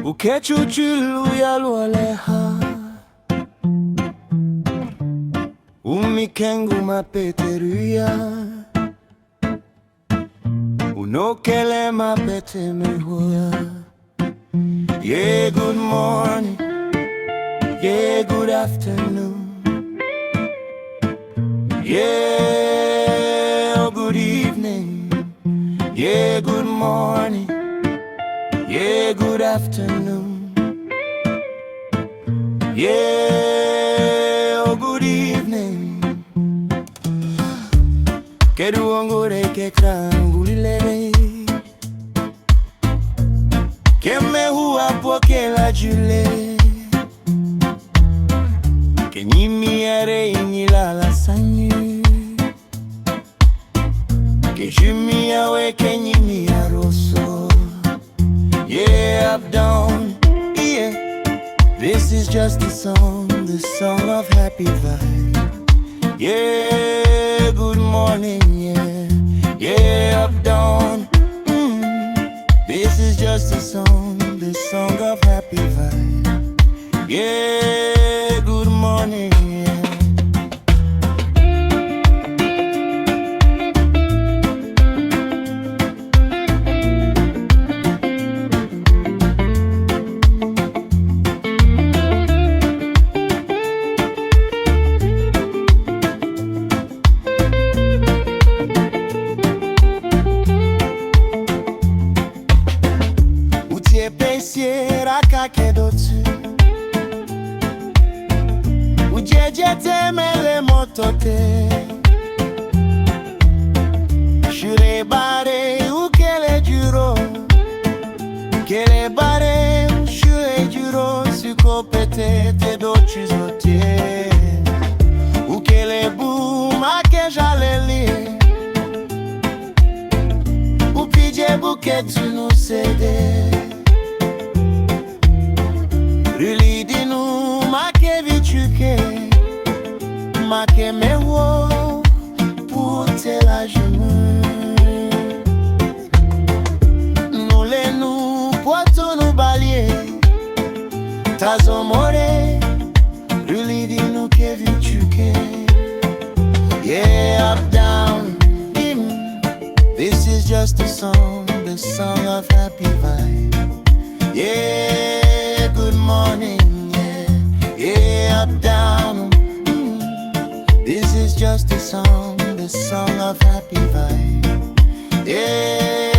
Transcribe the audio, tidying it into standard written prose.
Bukechuchulu yalwaleha Umikengu mapeteruya Nou Kele mapete mehoya. Yeah, good morning. Yeah, good afternoon. Yeah, good evening. Yeah, good morning. Yeah, good afternoon. Yeah, good evening. Kedu ongore ke krangulile Keme hua poke la jule Kenyimi ere inyila la sanyu Kejumi awe kenyimi aroso Yeah, up down, yeah. This is just a song, the song of happy vibe. Yeah, good morning, yeah. Yeah, up down. This is just a song, the song of happy vibe. Yeah, good morning, yeah. Ujejete mele motote Shure bare ukele juro Kele bare shure juro Sukopete te do chizote Ukele bu make jaleli Upije buketu no sede Really dinu make vichuke Make mewo Pute la jemu Nou le nou Poto nou balye Tazo more Really dinu ke vichuke Yeah, up down This is just a song, the song of happy vibe. Yeah, good morning, yeah. Yeah, up down. This is just a song, the song of happy vibe. Yeah.